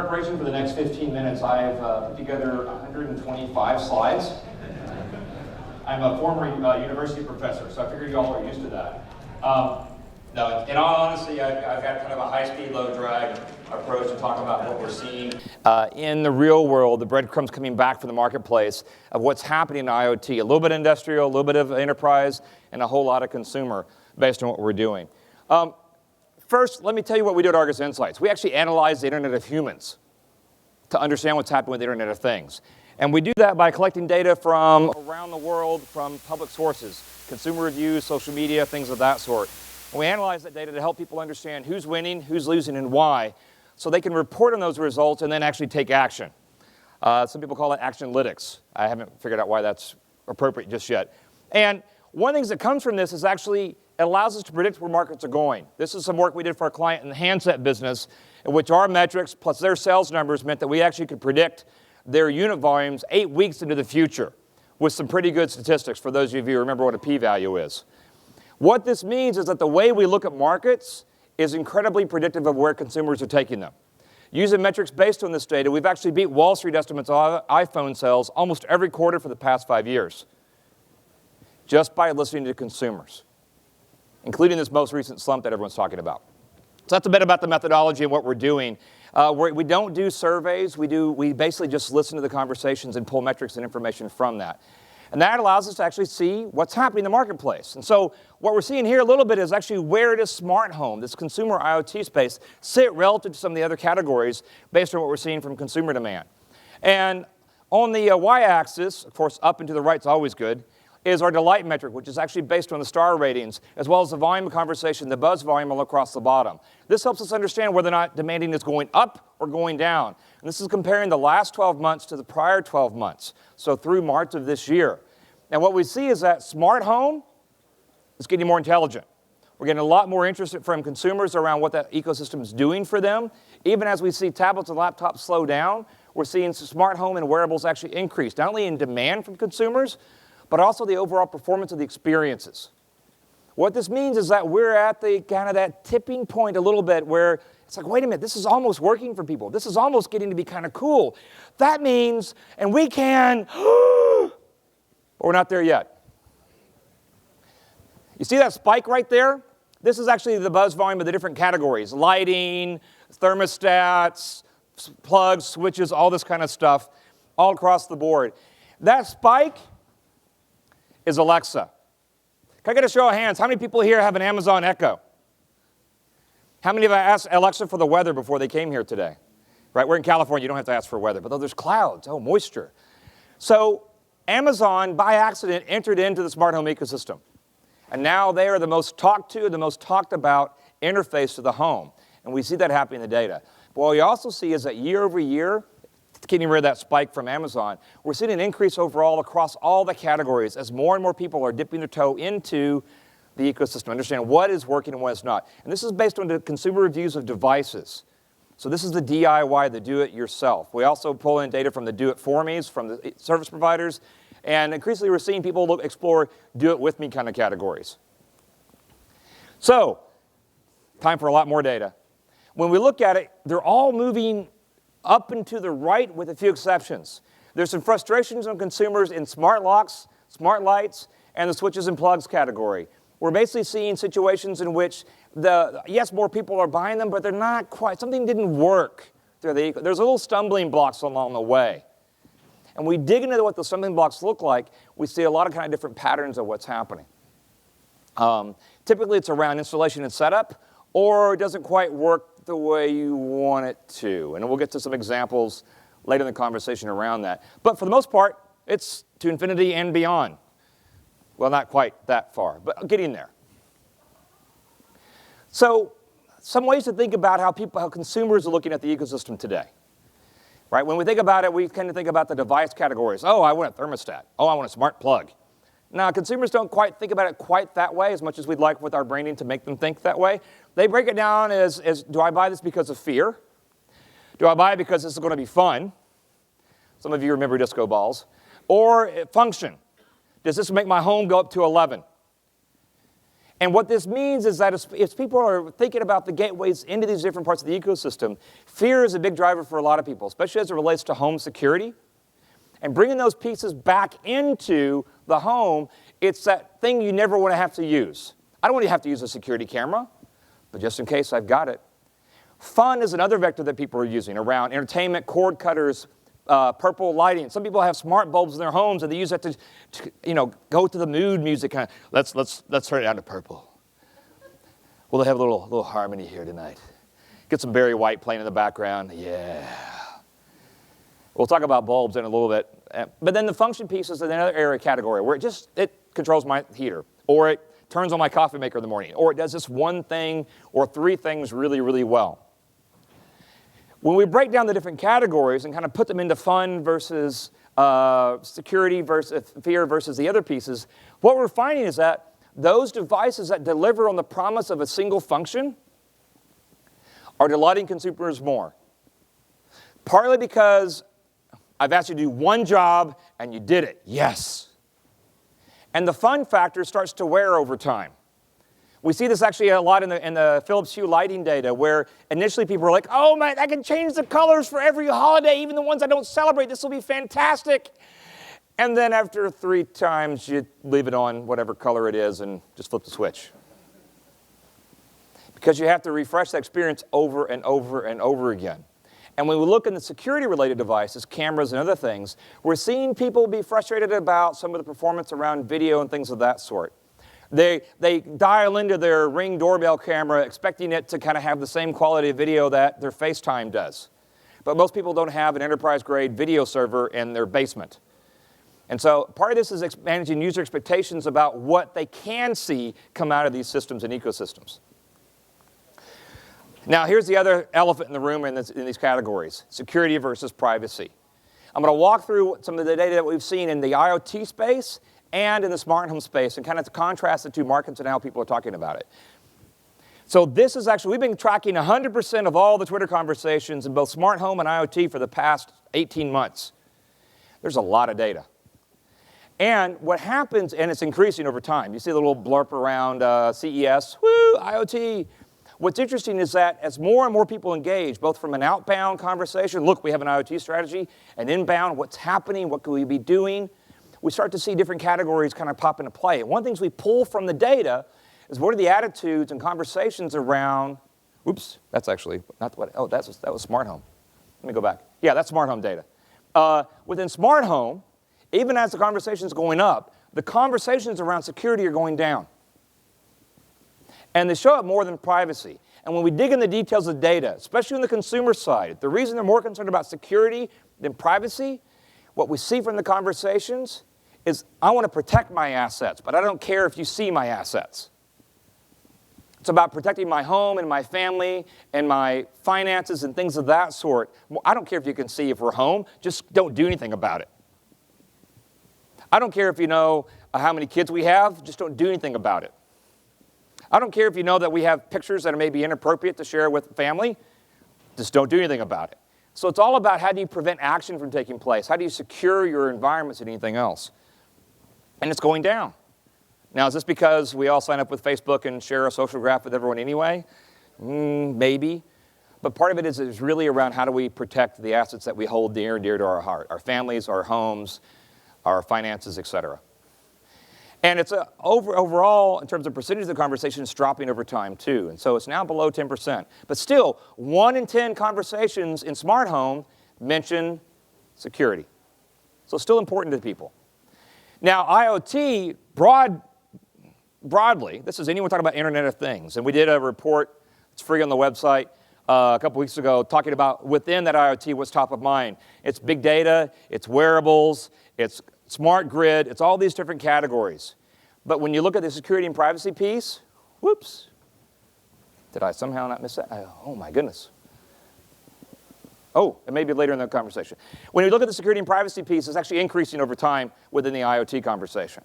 preparation for the next 15 minutes, I've put together 125 slides. I'm a former university professor, so I figure you all are used to that. No, in all honesty, I've got kind of a high-speed, low-drag approach to talk about what we're seeing in the real world, the breadcrumbs coming back from the marketplace of what's happening in IoT. A little bit industrial, a little bit of enterprise, and a whole lot of consumer based on what we're doing. First, let me tell you what we do at Argus Insights. We actually analyze the Internet of Humans to understand what's happening with the Internet of Things. And we do that by collecting data from around the world, from public sources, consumer reviews, social media, things of that sort. And we analyze that data to help people understand who's winning, who's losing, and why, so they can report on those results and then actually take action. Some people call it actionalytics. I haven't figured out why that's appropriate just yet. And one of the things that comes from this is actually it allows us to predict where markets are going. This is some work we did for a client in the handset business, in which our metrics plus their sales numbers meant that we actually could predict their unit volumes 8 weeks into the future with some pretty good statistics for those of you who remember what a p-value is. What this means is that the way we look at markets is incredibly predictive of where consumers are taking them. Using metrics based on this data, we've actually beat Wall Street estimates on iPhone sales almost every quarter for the past 5 years, just by listening to consumers, including this most recent slump that everyone's talking about. So that's a bit about the methodology and what we're doing. We don't do surveys. We basically just listen to the conversations and pull metrics and information from that. And that allows us to actually see what's happening in the marketplace. And so what we're seeing here a little bit is actually where does smart home, this consumer IoT space, sit relative to some of the other categories based on what we're seeing from consumer demand. And on the y-axis, of course, up and to the right is always good, is our delight metric, which is actually based on the star ratings, as well as the volume of conversation, the buzz volume all across the bottom. This helps us understand whether or not demanding is going up or going down. And this is comparing the last 12 months to the prior 12 months, so through March of this year. And what we see is that smart home is getting more intelligent. We're getting a lot more interest from consumers around what that ecosystem is doing for them. Even as we see tablets and laptops slow down, we're seeing smart home and wearables actually increase, not only in demand from consumers, but also the overall performance of the experiences. What this means is that we're at the kind of that tipping point a little bit where it's like, wait a minute, this is almost working for people. This is almost getting to be kind of cool. That means, and we can, but we're not there yet. You see that spike right there? This is actually the buzz volume of the different categories: lighting, thermostats, plugs, switches, all this kind of stuff, all across the board. That spike is Alexa. Can I get a show of hands? How many people here have an Amazon Echo? How many of you asked Alexa for the weather before they came here today? Right, we're in California, you don't have to ask for weather, but there's clouds, moisture. So Amazon, by accident, entered into the smart home ecosystem. And now they are the most talked to, the most talked about interface to the home. And we see that happening in the data. But what we also see is that year over year, getting rid of that spike from Amazon, we're seeing an increase overall across all the categories as more and more people are dipping their toe into the ecosystem, understand what is working and what is not. And this is based on the consumer reviews of devices. So this is the DIY, the do-it-yourself. We also pull in data from the do-it-for-me's, from the service providers, and increasingly we're seeing people explore do-it-with-me kind of categories. So, time for a lot more data. When we look at it, they're all moving up and to the right with a few exceptions. There's some frustrations on consumers in smart locks, smart lights, and the switches and plugs category. We're basically seeing situations in which, yes, more people are buying them, but they're not quite, something didn't work. There's a little stumbling blocks along the way. And we dig into what the stumbling blocks look like, we see a lot of kind of different patterns of what's happening. Typically it's around installation and setup, or it doesn't quite work the way you want it to. And we'll get to some examples later in the conversation around that. But for the most part, it's to infinity and beyond. Well, not quite that far, but getting there. So some ways to think about how consumers are looking at the ecosystem today. Right? When we think about it, we tend to think about the device categories. Oh, I want a thermostat. Oh, I want a smart plug. Now, consumers don't quite think about it quite that way, as much as we'd like with our branding to make them think that way. They break it down as do I buy this because of fear? Do I buy it because this is going to be fun? Some of you remember disco balls. Or function. Does this make my home go up to 11? And what this means is that if people are thinking about the gateways into these different parts of the ecosystem, fear is a big driver for a lot of people, especially as it relates to home security. And bringing those pieces back into the home, it's that thing you never want to have to use. I don't want to have to use a security camera, but just in case, I've got it. Fun is another vector that people are using around entertainment, cord cutters, purple lighting. Some people have smart bulbs in their homes, and they use that to go to the mood music. Kind of, let's turn it down to purple. We'll have a little harmony here tonight. Get some Barry White playing in the background. Yeah. We'll talk about bulbs in a little bit. But then the function piece is another area category where it controls my heater, or it turns on my coffee maker in the morning, or it does this one thing or three things really, really well. When we break down the different categories and kind of put them into fun versus security versus fear versus the other pieces, what we're finding is that those devices that deliver on the promise of a single function are delighting consumers more. Partly because I've asked you to do one job and you did it, yes. And the fun factor starts to wear over time. We see this actually a lot in the Philips Hue lighting data, where initially people were like, oh man, I can change the colors for every holiday, even the ones I don't celebrate, this will be fantastic. And then after 3 times, you leave it on whatever color it is and just flip the switch. Because you have to refresh that experience over and over and over again. And when we look in the security-related devices, cameras and other things, we're seeing people be frustrated about some of the performance around video and things of that sort. They dial into their Ring doorbell camera expecting it to kind of have the same quality of video that their FaceTime does. But most people don't have an enterprise-grade video server in their basement. And so part of this is managing user expectations about what they can see come out of these systems and ecosystems. Now, here's the other elephant in the room in these categories, security versus privacy. I'm going to walk through some of the data that we've seen in the IoT space and in the smart home space, and kind of to contrast the two markets and how people are talking about it. So this is actually, we've been tracking 100% of all the Twitter conversations in both smart home and IoT for the past 18 months. There's a lot of data. And what happens, and it's increasing over time. You see the little blurb around CES, woo, IoT. What's interesting is that as more and more people engage, both from an outbound conversation, look, we have an IoT strategy, and inbound, what's happening, what can we be doing, we start to see different categories kind of pop into play. And one of the things we pull from the data is what are the attitudes and conversations around, oops, that's actually not what, oh, that was smart home. Let me go back. Yeah, that's smart home data. Within smart home, even as the conversation's going up, the conversations around security are going down. And they show up more than privacy. And when we dig in the details of data, especially on the consumer side, the reason they're more concerned about security than privacy, what we see from the conversations is, I want to protect my assets, but I don't care if you see my assets. It's about protecting my home and my family and my finances and things of that sort. I don't care if you can see if we're home, just don't do anything about it. I don't care if you know how many kids we have, just don't do anything about it. I don't care if you know that we have pictures that are maybe inappropriate to share with family, just don't do anything about it. So it's all about how do you prevent action from taking place? How do you secure your environments and anything else? And it's going down. Now, is this because we all sign up with Facebook and share a social graph with everyone anyway? Maybe. But part of it is really around how do we protect the assets that we hold dear and dear to our heart, our families, our homes, our finances, et cetera. And it's overall, in terms of percentage of the conversation, it's dropping over time too. And so it's now below 10%. But still, 1 in 10 conversations in smart home mention security. So it's still important to people. Now, IoT, broadly, this is anyone talking about Internet of Things. And we did a report, it's free on the website, a couple weeks ago, talking about within that IoT what's top of mind. It's big data, it's wearables, it's smart grid, it's all these different categories. But when you look at the security and privacy piece, whoops, did I somehow not miss that? Oh my goodness. Oh, and maybe later in the conversation. When you look at the security and privacy piece, it's actually increasing over time within the IoT conversation.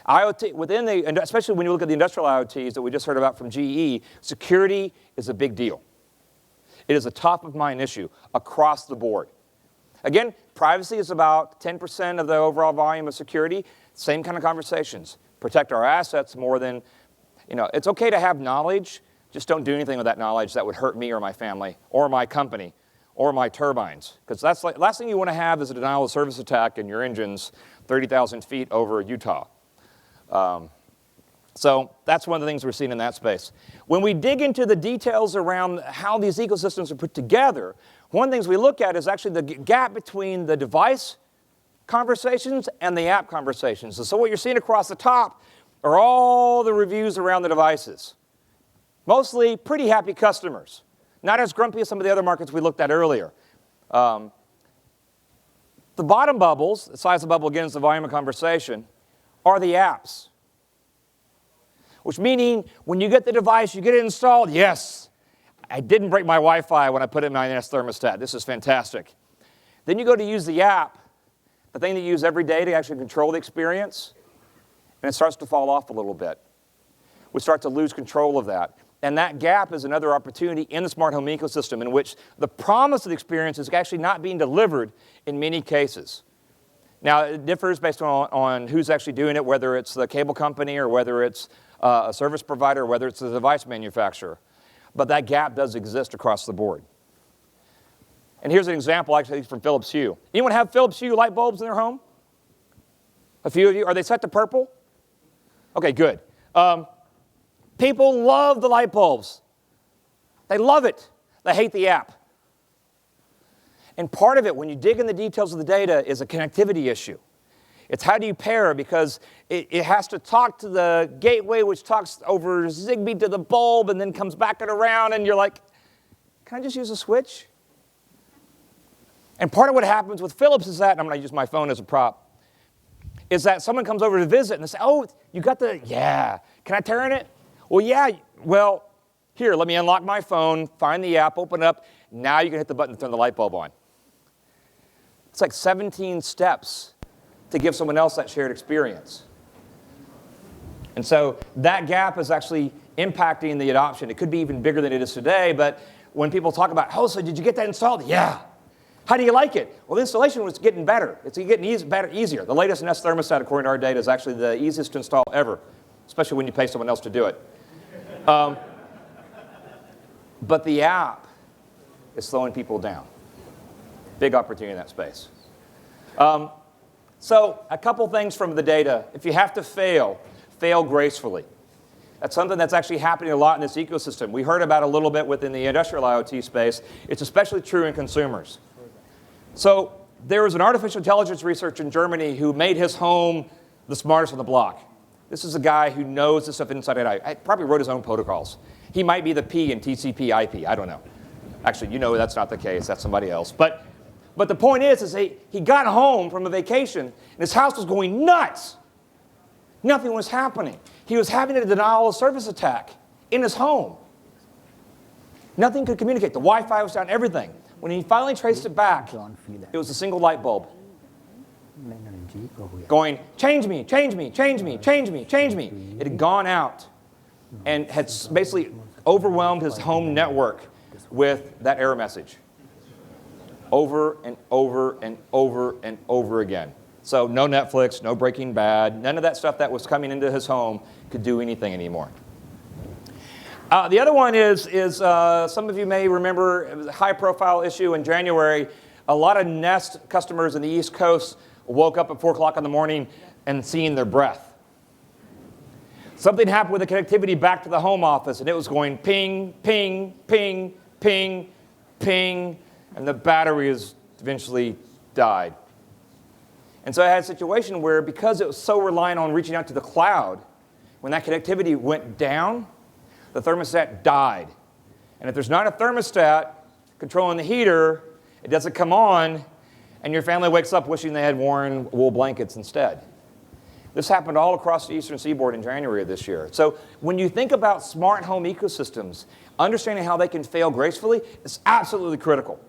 IoT, especially when you look at the industrial IoTs that we just heard about from GE, security is a big deal. It is a top of mind issue across the board. Again, privacy is about 10% of the overall volume of security. Same kind of conversations. Protect our assets more than It's okay to have knowledge, just don't do anything with that knowledge that would hurt me or my family or my company or my turbines. Because that's like, last thing you want to have is a denial of service attack in your engines 30,000 feet over Utah. So that's one of the things we're seeing in that space. When we dig into the details around how these ecosystems are put together, one of the things we look at is actually the gap between the device conversations and the app conversations. And so what you're seeing across the top are all the reviews around the devices. Mostly pretty happy customers. Not as grumpy as some of the other markets we looked at earlier. The bottom bubbles, the size of the bubble again is the volume of conversation, are the apps. Which meaning, when you get the device, you get it installed, yes, I didn't break my Wi-Fi when I put it in my Nest thermostat. This is fantastic. Then you go to use the app, the thing that you use every day to actually control the experience, and it starts to fall off a little bit. We start to lose control of that. And that gap is another opportunity in the smart home ecosystem in which the promise of the experience is actually not being delivered in many cases. Now, it differs based on who's actually doing it, whether it's the cable company or whether it's a service provider, or whether it's the device manufacturer. But that gap does exist across the board. And here's an example actually from Philips Hue. Anyone have Philips Hue light bulbs in their home? A few of you. Are they set to purple? Okay, good. People love the light bulbs. They love it. They hate the app. And part of it, when you dig in the details of the data, is a connectivity issue. It's how do you pair, because it has to talk to the gateway, which talks over Zigbee to the bulb and then comes back and around, and you're like, can I just use a switch? And part of what happens with Philips is that, and I'm going to use my phone as a prop, is that someone comes over to visit and they say, oh, you got the, yeah, can I turn it? Well, yeah, well, here, let me unlock my phone, find the app, open it up, now you can hit the button to turn the light bulb on. It's like 17 steps to give someone else that shared experience. And so that gap is actually impacting the adoption. It could be even bigger than it is today, but when people talk about, oh, so did you get that installed? Yeah. How do you like it? Well, the installation was getting better. It's getting easier. The latest Nest thermostat, according to our data, is actually the easiest to install ever, especially when you pay someone else to do it. But the app is slowing people down. Big opportunity in that space. So a couple things from the data. If you have to fail, fail gracefully. That's something that's actually happening a lot in this ecosystem. We heard about it a little bit within the industrial IoT space. It's especially true in consumers. So there was an artificial intelligence researcher in Germany who made his home the smartest on the block. This is a guy who knows this stuff inside and out. I probably wrote his own protocols. He might be the P in TCP IP. I don't know. Actually, you know that's not the case. That's somebody else. But the point is he got home from a vacation, and his house was going nuts. Nothing was happening. He was having a denial of service attack in his home. Nothing could communicate. The Wi-Fi was down, everything. When he finally traced it back, John Feland. it was a single light bulb going, change me, change me, change me, change me, change me. It had gone out and had basically overwhelmed his home network with that error message. Over and over and over and over again. So no Netflix, no Breaking Bad, none of that stuff that was coming into his home could do anything anymore. The other one is some of you may remember, it was a high-profile issue in January. A lot of Nest customers in the East Coast woke up at 4 o'clock in the morning and seeing their breath. Something happened with the connectivity back to the home office, and it was going ping, ping, ping, ping, ping, and the battery eventually died. And so I had a situation where, because it was so reliant on reaching out to the cloud, when that connectivity went down, the thermostat died. And if there's not a thermostat controlling the heater, it doesn't come on, and your family wakes up wishing they had worn wool blankets instead. This happened all across the eastern seaboard in January of this year. So when you think about smart home ecosystems, understanding how they can fail gracefully is absolutely critical.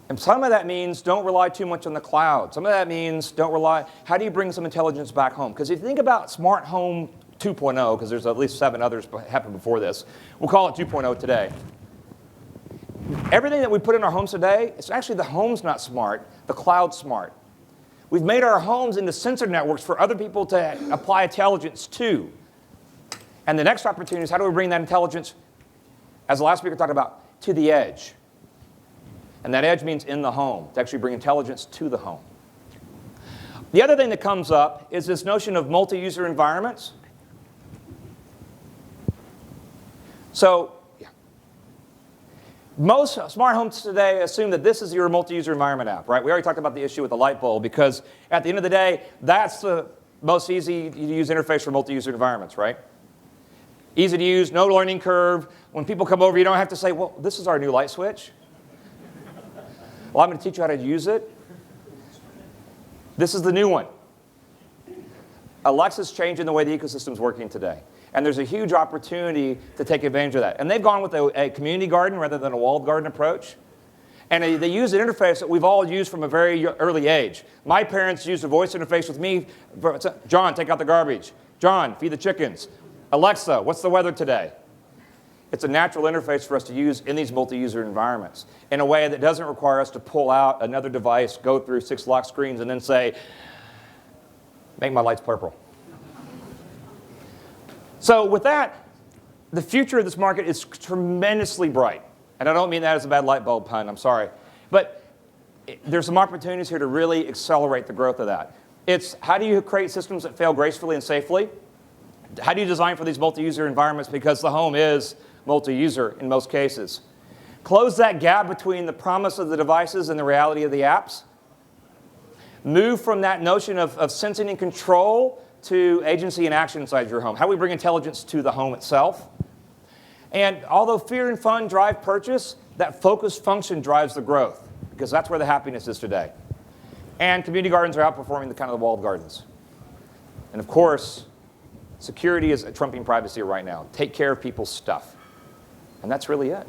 And some of that means don't rely too much on the cloud. Some of that means how do you bring some intelligence back home? Because if you think about smart home 2.0, because there's at least 7 others happened before this, we'll call it 2.0 today. Everything that we put in our homes today, it's actually the home's not smart, the cloud's smart. We've made our homes into sensor networks for other people to apply intelligence to. And the next opportunity is how do we bring that intelligence, as the last speaker talked about, to the edge? And that edge means in the home, to actually bring intelligence to the home. The other thing that comes up is this notion of multi-user environments. So most smart homes today assume that this is your multi-user environment app, right? We already talked about the issue with the light bulb because at the end of the day, that's the most easy to use interface for multi-user environments, right? Easy to use, no learning curve. When people come over, you don't have to say, well, this is our new light switch. Well, I'm going to teach you how to use it. This is the new one. Alexa's changing the way the ecosystem's working today. And there's a huge opportunity to take advantage of that. And they've gone with a community garden rather than a walled garden approach. And they use an interface that we've all used from a very early age. My parents used a voice interface with me. John, take out the garbage. John, feed the chickens. Alexa, what's the weather today? It's a natural interface for us to use in these multi-user environments in a way that doesn't require us to pull out another device, go through 6 lock screens, and then say, make my lights purple. So with that, the future of this market is tremendously bright. And I don't mean that as a bad light bulb pun, I'm sorry. But there's some opportunities here to really accelerate the growth of that. It's how do you create systems that fail gracefully and safely? How do you design for these multi-user environments because the home is multi-user in most cases? Close that gap between the promise of the devices and the reality of the apps. Move from that notion of sensing and control to agency and action inside your home. How do we bring intelligence to the home itself? And although fear and fun drive purchase, that focused function drives the growth because that's where the happiness is today. And community gardens are outperforming the kind of the walled gardens. And of course, security is trumping privacy right now. Take care of people's stuff. And that's really it.